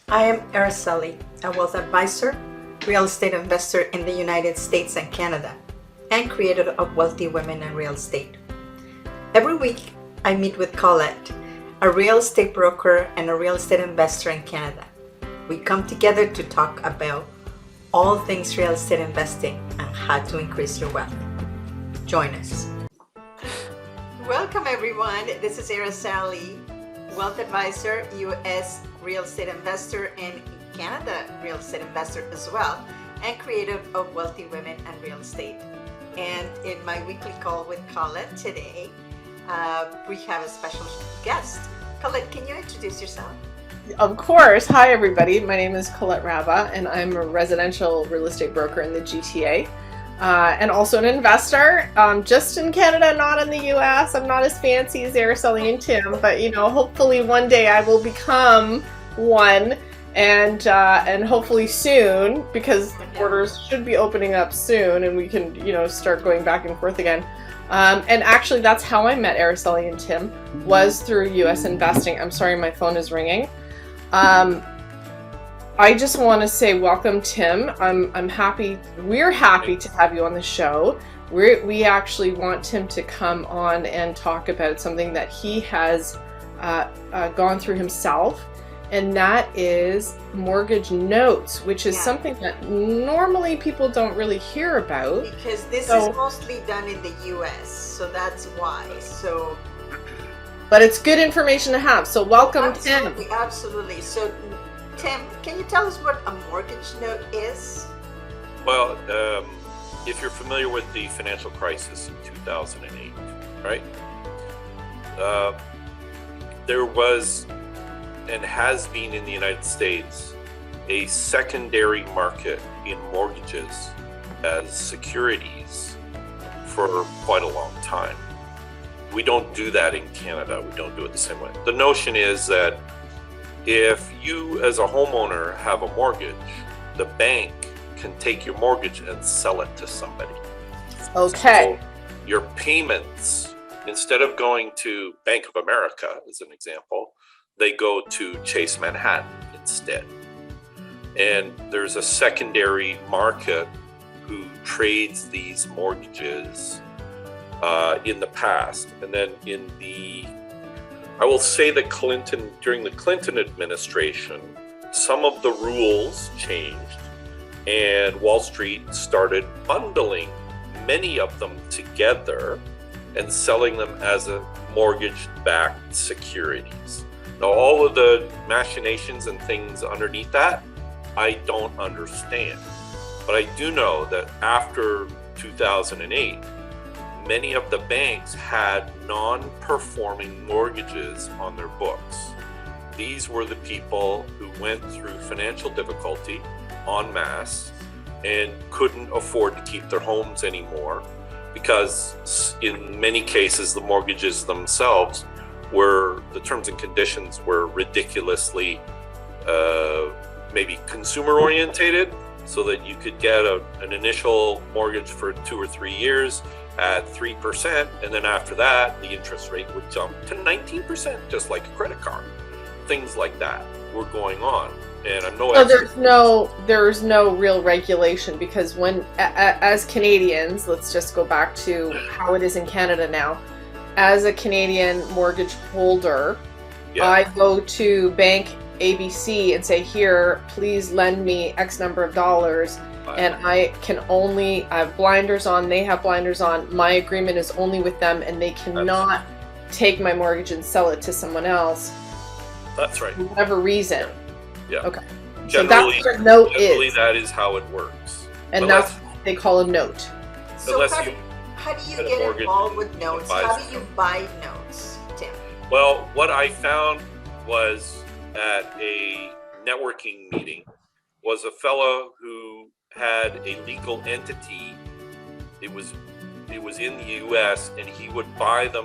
I am Araceli, a wealth advisor, real estate investor in the United States and Canada, and creator of Wealthy Women in Real Estate. Every week, I meet with Colette, a real estate broker and a real estate investor in Canada. We come together to talk about all things real estate investing and how to increase your wealth. Join us. Welcome everyone. This is Araceli, wealth advisor, U.S. real estate investor, and Canada real estate investor as well, and creator of Wealthy Women and Real Estate. And in my weekly call with Colette today, we have a special guest. Colette, can you introduce yourself? Of course. Hi, everybody. My name is Colette Raba, and I'm a residential real estate broker in the GTA, and also an investor, just in Canada, not in the US. I'm not as fancy as Araceli and Tim, but hopefully one day I will become one, and hopefully soon, because the borders should be opening up soon, and we can start going back and forth again. And actually, that's how I met Araceli and Tim, was through US investing. I'm sorry, my phone is ringing. I just want to say welcome, Tim. I'm happy. We're happy to have you on the show. We actually want Tim to come on and talk about something that he has gone through himself, and that is mortgage notes, which is something that normally people don't really hear about. Because this is mostly done in the US, so that's why. But it's good information to have. So welcome, Tim. Absolutely. So, Tim, can you tell us what a mortgage note is? Well, if you're familiar with the financial crisis in 2008, right? There was and has been in the United States a secondary market in mortgages as securities for quite a long time. We don't do that in Canada. We don't do it the same way. The notion is that if you as a homeowner have a mortgage, the bank can take your mortgage and sell it to somebody. Okay. So your payments, instead of going to Bank of America, as an example, they go to Chase Manhattan instead. And there's a secondary market who trades these mortgages in the past. And then I will say that during the Clinton administration, some of the rules changed and Wall Street started bundling many of them together and selling them as a mortgage-backed securities. Now, all of the machinations and things underneath that, I don't understand. But I do know that after 2008, many of the banks had non-performing mortgages on their books. These were the people who went through financial difficulty en masse and couldn't afford to keep their homes anymore, because in many cases the mortgages themselves the terms and conditions were ridiculously maybe consumer orientated, so that you could get an initial mortgage for 2 or 3 years at 3%, and then after that the interest rate would jump to 19%, just like a credit card. Things like that were going on, and I'm no expert. There's no real regulation, because when as Canadians, let's just go back to how it is in Canada now. As a Canadian mortgage holder, I go to Bank ABC and say, here, please lend me X number of dollars, and I have blinders on, they have blinders on, my agreement is only with them, and they cannot take my mortgage and sell it to someone else. That's right. For whatever reason. Yeah. Okay. Generally, so that's what a note generally is. that is how it works. And that's what they call a note. So how do you get involved with notes? How do you buy notes, Tim? Well, what I found was at a networking meeting was a fellow who had a legal entity. It was in the US, and he would buy the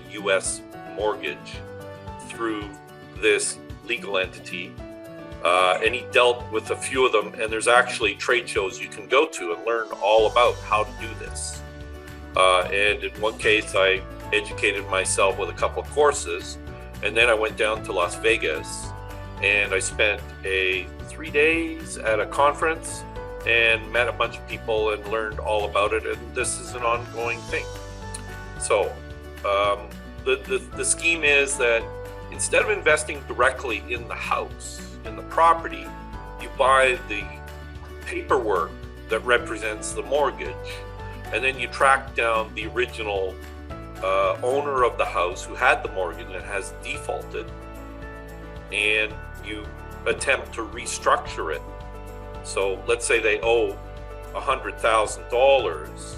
US mortgage through this legal entity, and he dealt with a few of them, and there's actually trade shows you can go to and learn all about how to do this. And in one case I educated myself with a couple of courses, and then I went down to Las Vegas and I spent 3 days at a conference and met a bunch of people and learned all about it, and this is an ongoing thing. So the scheme is that instead of investing directly in the house, in the property, you buy the paperwork that represents the mortgage, and then you track down the original owner of the house who had the mortgage and has defaulted, and you attempt to restructure it. So let's say they owe $100,000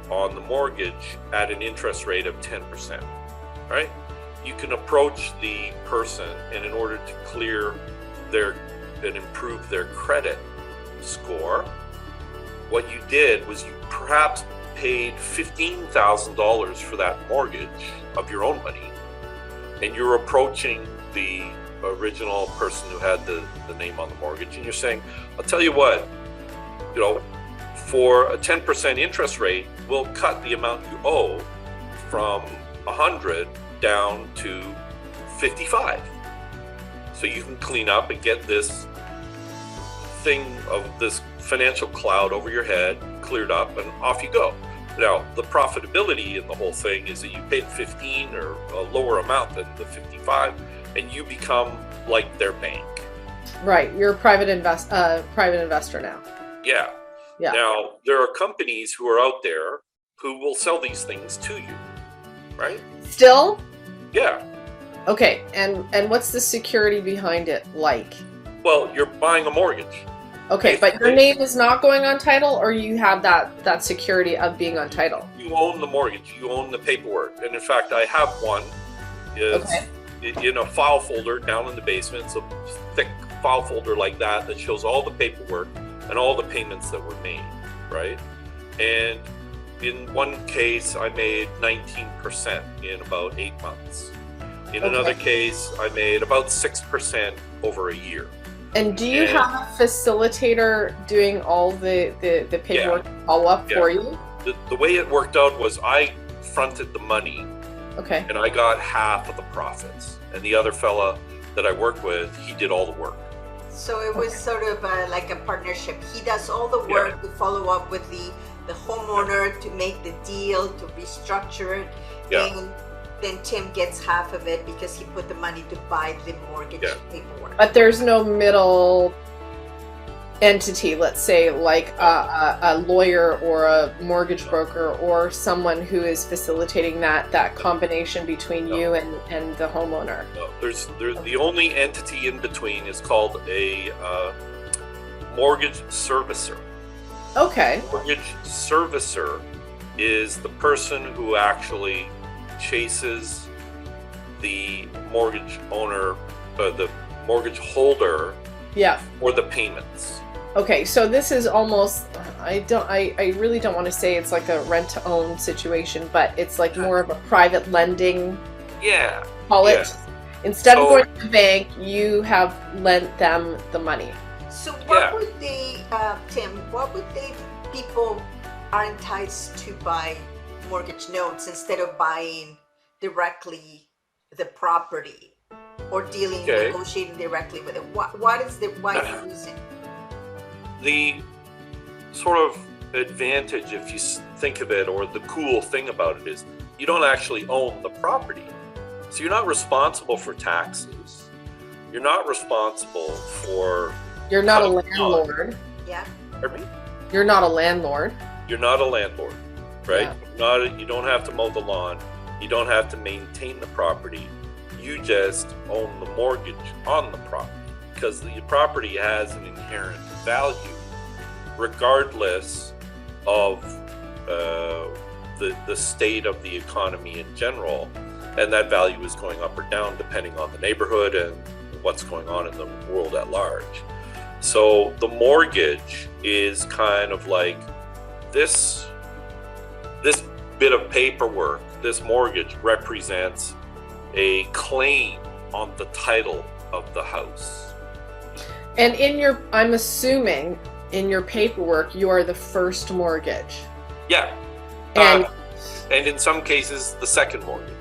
on the mortgage at an interest rate of 10%, right? You can approach the person, and in order to clear and improve their credit score, what you did was you perhaps paid $15,000 for that mortgage of your own money, and you're approaching the original person who had the name on the mortgage, and you're saying, I'll tell you what, for a 10% interest rate, we'll cut the amount you owe from 100 down to 55. So you can clean up and get this thing of this financial cloud over your head cleared up, and off you go. Now, the profitability in the whole thing is that you paid 15 or a lower amount than the 55, and you become like their bank. Right, you're a private investor now. Yeah. Now, there are companies who are out there who will sell these things to you, right? Still? Yeah. Okay, and what's the security behind it like? Well, you're buying a mortgage. Okay, but your name is not going on title, or you have that security of being on title? You own the mortgage. You own the paperwork. And in fact, I have one. It's in a file folder down in the basement. It's a thick file folder like that shows all the paperwork and all the payments that were made, right? And in one case, I made 19% in about 8 months. In another case, I made about 6% over a year. And do you have a facilitator doing all the paperwork follow-up for you? The way it worked out was I fronted the money, and I got half of the profits. And the other fella that I worked with, he did all the work. So it was sort of like a partnership. He does all the work to follow up with the homeowner to make the deal, to restructure it. And then Tim gets half of it because he put the money to buy the mortgage paperwork. But there's no middle entity, let's say like a lawyer or a mortgage broker or someone who is facilitating that combination between you and the homeowner. No, there's the only entity in between is called a mortgage servicer. Okay. Mortgage servicer is the person who actually chases the mortgage owner, the mortgage holder, for the payments. Okay, so this is almost, I really don't want to say it's like a rent to own situation, but it's like more of a private lending. Call it. Instead of going to the bank, you have lent them the money. So what would they, Tim, people are enticed to buy mortgage notes instead of buying directly the property or negotiating directly with it? What is the reason? The sort of advantage, if you think of it, or the cool thing about it, is you don't actually own the property. So you're not responsible for taxes. You're not responsible for... You're not a landlord. Pardon me? You're not a landlord. You're not a landlord, right? You don't have to mow the lawn. You don't have to maintain the property. You just own the mortgage on the property, because the property has an inherent value regardless of the state of the economy in general, and that value is going up or down depending on the neighborhood and what's going on in the world at large. So the mortgage is kind of like this bit of paperwork. This mortgage represents a claim on the title of the house. And I'm assuming in your paperwork, you are the first mortgage. Yeah. And in some cases, the second mortgage.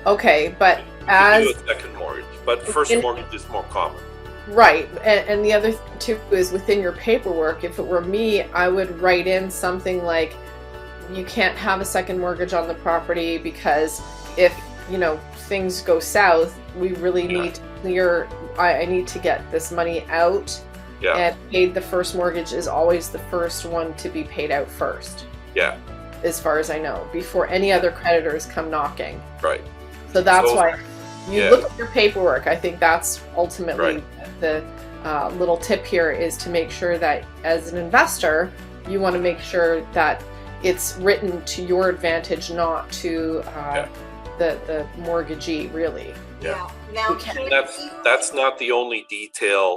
Okay, but you can do a second mortgage, but first mortgage is more common. Right. And the other too is within your paperwork. If it were me, I would write in something like, you can't have a second mortgage on the property because if, things go south, we really need to clear, I need to get this money out. Yeah. And paid the first mortgage is always the first one to be paid out first. Yeah. As far as I know, before any other creditors come knocking. Right. So that's why you look at your paperwork. I think that's ultimately the little tip here, is to make sure that as an investor, you want to make sure that it's written to your advantage, not to the mortgagee, really. Yeah. Now, that's not the only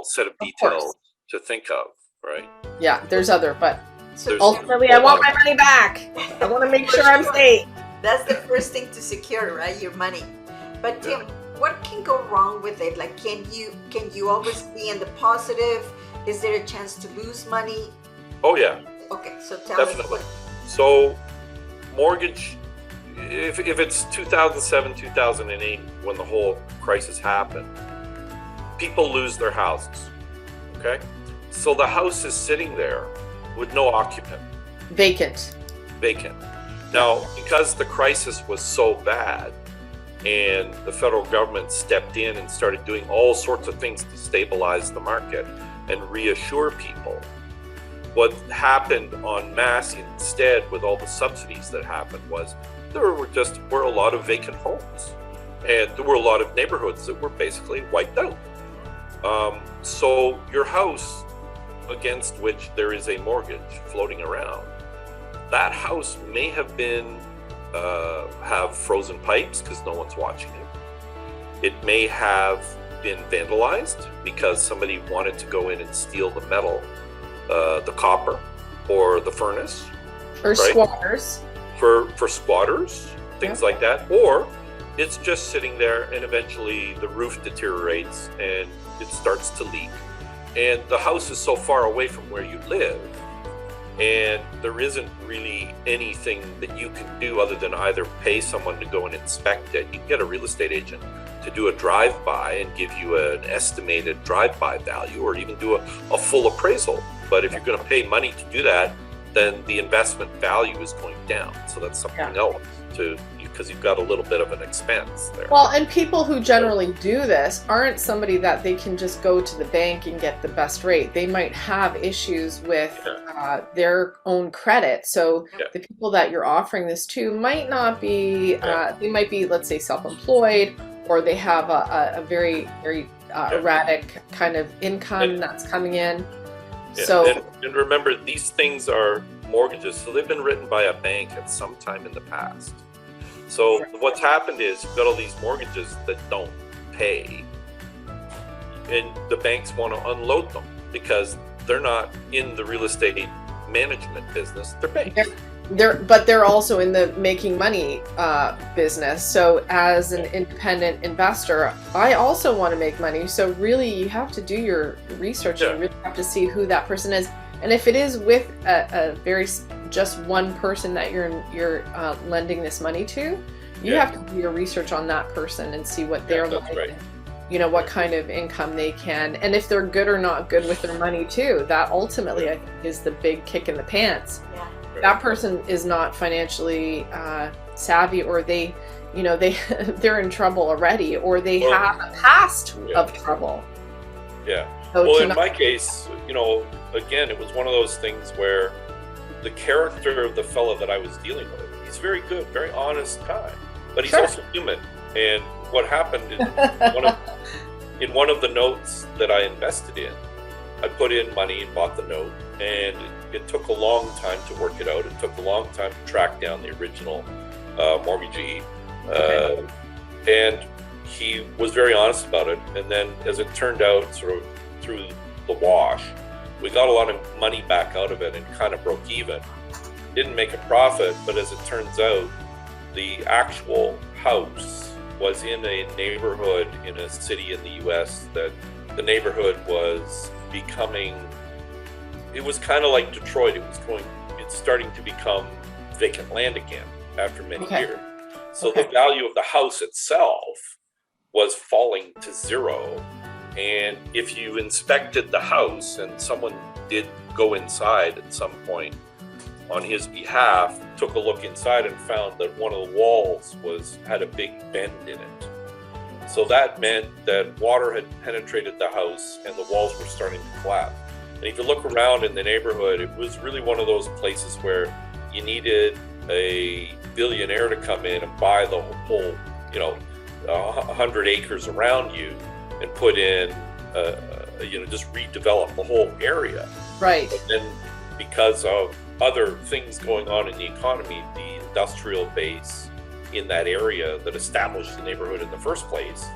set of details to think of, right? Yeah, there's other, but so ultimately, I want my money back. I want to make sure I'm safe. That's the first thing to secure, right? Your money. But Tim, what can go wrong with it? Like, can you always be in the positive? Is there a chance to lose money? Oh yeah. Okay, so tell Definitely. us. So, mortgage, if it's 2007, 2008, when the whole crisis happened, people lose their houses. Okay, so the house is sitting there with no occupant. Vacant. Now, because the crisis was so bad, and the federal government stepped in and started doing all sorts of things to stabilize the market and reassure people, what happened en masse instead with all the subsidies that happened was there were a lot of vacant homes, and there were a lot of neighborhoods that were basically wiped out. So your house, against which there is a mortgage floating around, that house may have been have frozen pipes because no one's watching it. It may have been vandalized because somebody wanted to go in and steal the metal, the copper, or the furnace. Or squatters. For squatters, things like that. Or it's just sitting there and eventually the roof deteriorates and it starts to leak. And the house is so far away from where you live, and there isn't really anything that you can do other than either pay someone to go and inspect it. You can get a real estate agent to do a drive-by and give you an estimated drive-by value, or even do a full appraisal. But if you're going to pay money to do that, then the investment value is going down. So that's something else because you've got a little bit of an expense there. Well, and people who generally do this aren't somebody that they can just go to the bank and get the best rate. They might have issues with their own credit. So the people that you're offering this to might not be, they might be, let's say, self-employed, or they have a very, very erratic kind of income that's coming in. So, and remember, these things are mortgages, so they've been written by a bank at some time in the past. So what's happened is you've got all these mortgages that don't pay, and the banks want to unload them because they're not in the real estate management business. They're banks. But they're also in the making money business. So as an independent investor, I also want to make money. So really, you have to do your research and really have to see who that person is. And if it is with a very just one person that you're lending this money to, you have to do your research on that person and see what they're like. Right. What kind of income they can, and if they're good or not good with their money too. That ultimately, I think, is the big kick in the pants. Yeah. That person is not financially savvy, or they're in trouble already, or they have a past of trouble. Yeah. So well, in my case, again, it was one of those things where the character of the fellow that I was dealing with, he's very good, very honest guy, but he's also human. And what happened in one of the notes that I invested in, I put in money and bought the note, and it took a long time to work it out. It took a long time to track down the original mortgagee, and he was very honest about it. And then, as it turned out, sort of through the wash, we got a lot of money back out of it and kind of broke even. Didn't make a profit, but as it turns out, the actual house was in a neighborhood in a city in the U.S. that the neighborhood was becoming, it was kind of like Detroit. It's starting to become vacant land again after many years. So the value of the house itself was falling to zero, And if you inspected the house, and someone did go inside at some point on his behalf, took a look inside and found that one of the walls had a big bend in it. So that meant that water had penetrated the house and the walls were starting to collapse. And if you look around in the neighborhood, it was really one of those places where you needed a billionaire to come in and buy the whole, 100 acres around you and put in, just redevelop the whole area. Right. And then because of other things going on in the economy, the industrial base in that area that established the neighborhood in the first place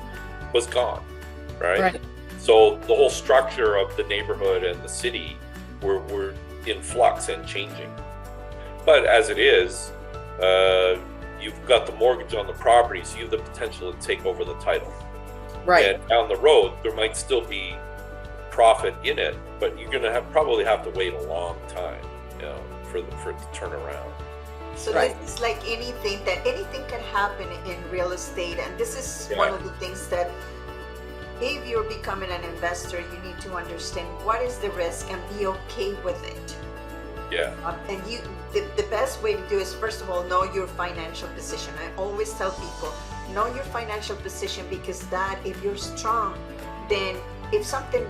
was gone, right? So the whole structure of the neighborhood and the city were in flux and changing. But as it is, you've got the mortgage on the property, so you have the potential to take over the title. Right. And down the road, there might still be profit in it, but you're going to probably have to wait a long time, for it to turn around. So this is like anything can happen in real estate, and this is one of the things that if you're becoming an investor, you need to understand what is the risk and be okay with it. Yeah. And the best way to do is, first of all, know your financial position. I always tell people, know your financial position, because that, if you're strong, then if something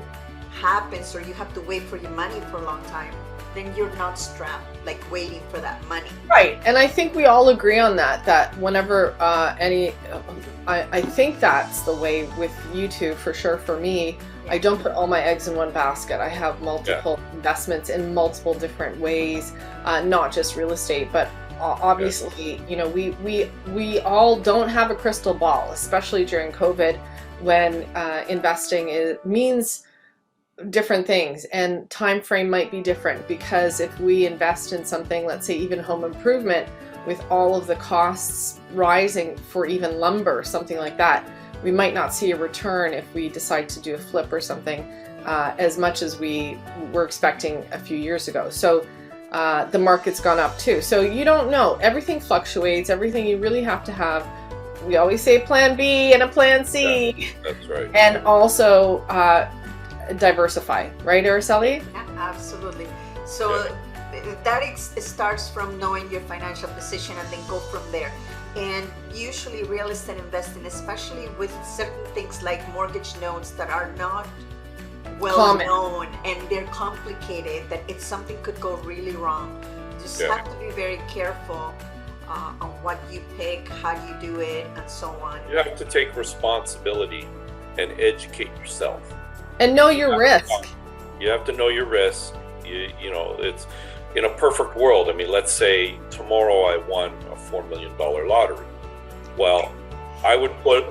happens or you have to wait for your money for a long time, then you're not strapped, like waiting for that money. Right. And I think we all agree on that whenever I think that's the way with you two, for sure. For me, I don't put all my eggs in one basket. I have multiple investments in multiple different ways, not just real estate, but obviously, we all don't have a crystal ball, especially during COVID, when investing means different things, and time frame might be different, because if we invest in something, let's say even home improvement, with all of the costs rising for even lumber, something like that, we might not see a return if we decide to do a flip or something as much as we were expecting a few years ago. So the market's gone up too. So you don't know. Everything fluctuates. Everything, you really have to have, we always say plan B and a plan C. Yeah, that's right. And also diversify, right, Araceli? Yeah, absolutely. So that starts from knowing your financial position, and then go from there. And usually real estate investing, especially with certain things like mortgage notes that are not well known and they're complicated, that if something could go really wrong, you just have to be very careful on what you pick, how you do it, and so on. You have to take responsibility and educate yourself. And know your risk. You have to know your risk. It's in a perfect world. I mean, let's say tomorrow I won a $4 million lottery. Well, I would put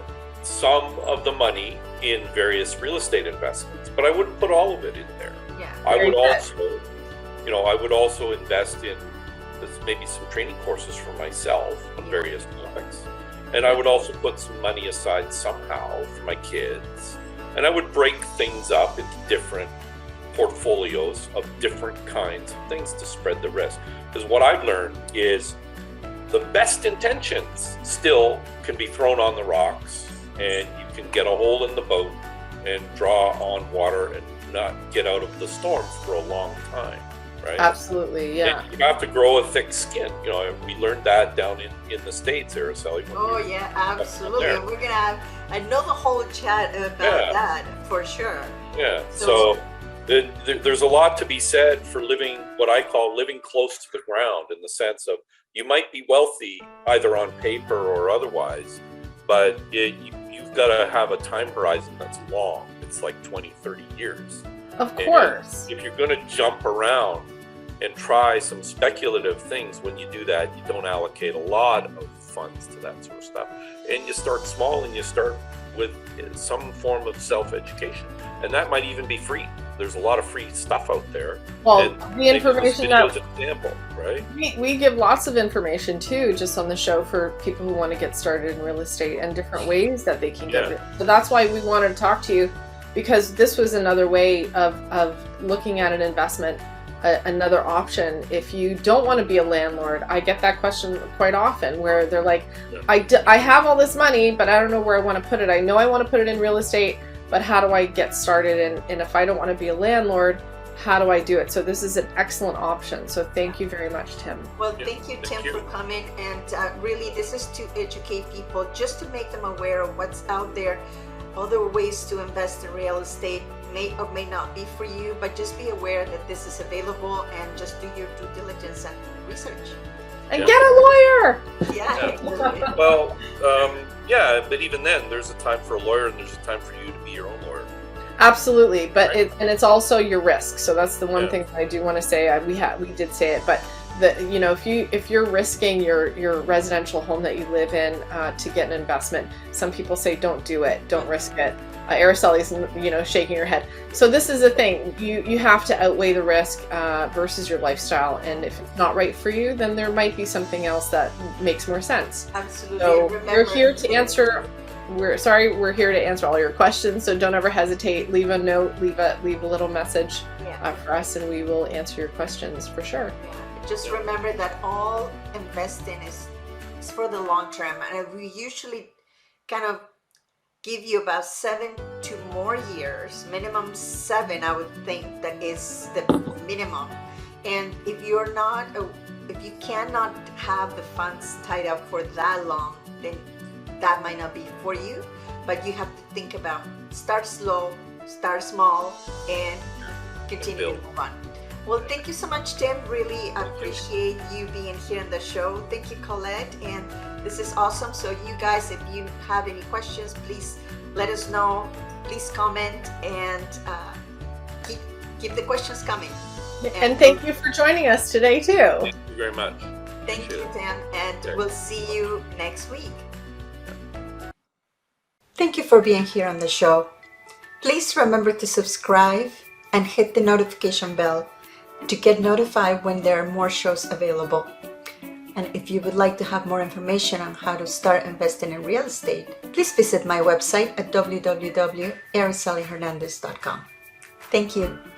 some of the money in various real estate investments, but I wouldn't put all of it in there. Yeah. I would also invest in maybe some training courses for myself on various topics. And I would also put some money aside somehow for my kids. And I would break things up into different portfolios of different kinds of things to spread the risk. Because what I've learned is the best intentions still can be thrown on the rocks, and you can get a hole in the boat and draw on water and not get out of the storm for a long time, right? Absolutely, yeah. And you have to grow a thick skin. We learned that down in the States, Araceli. Oh yeah, absolutely. And we're gonna have another whole chat about that for sure. Yeah. So there's a lot to be said for living what I call living close to the ground, in the sense of you might be wealthy either on paper or otherwise, but you've got to have a time horizon that's long. It's like 20, 30 years. Of course. And if you're going to jump around and try some speculative things, when you do that, you don't allocate a lot of funds to that sort of stuff. And you start small, and you start with some form of self-education. And that might even be free. There's a lot of free stuff out there. Well, the information that example, right? We give lots of information too, just on the show, for people who want to get started in real estate and different ways that they can get it. So that's why we wanted to talk to you, because this was another way of looking at an investment, another option. If you don't want to be a landlord, I get that question quite often, where they're like, I have all this money, but I don't know where I want to put it. I know I want to put it in real estate, but how do I get started? And if I don't want to be a landlord, how do I do it? So this is an excellent option. So thank you very much, Tim. Well, thank you, Tim, for coming. And really, this is to educate people, just to make them aware of what's out there, other ways to invest in real estate. May or may not be for you, but just be aware that this is available, and just do your due diligence and research. And get a lawyer! Yeah. Well, yeah, but even then, there's a time for a lawyer and there's a time for you to be your own lawyer. Absolutely, but it's also your risk. So that's the one thing I do want to say. We did say it, but if you're risking your residential home that you live in to get an investment, some people say don't do it, don't risk it. Araceli's shaking her head. So this is the thing: you have to outweigh the risk versus your lifestyle, and if it's not right for you, then there might be something else that makes more sense. Absolutely. So we're here to answer. We're here to answer all your questions, so don't ever hesitate. Leave a note, leave a little message for us, and we will answer your questions for sure. Yeah. Just remember that all investing is for the long term, and we usually kind of give you about 7 to more years, minimum 7, I would think that is the minimum. And if you cannot have the funds tied up for that long, then that might not be for you. But you have to think about start slow, start small, and continue to move on. Well, thank you so much, Tim. Really appreciate you being here on the show. Thank you, Colette. And this is awesome. So you guys, if you have any questions, please let us know. Please comment and keep the questions coming. And thank you for joining us today, too. Thank you very much. Thank you, Tim. And we'll see you next week. Thank you for being here on the show. Please remember to subscribe and hit the notification bell to get notified when there are more shows available. And if you would like to have more information on how to start investing in real estate, please visit my website at www.aracelihernandez.com. Thank you.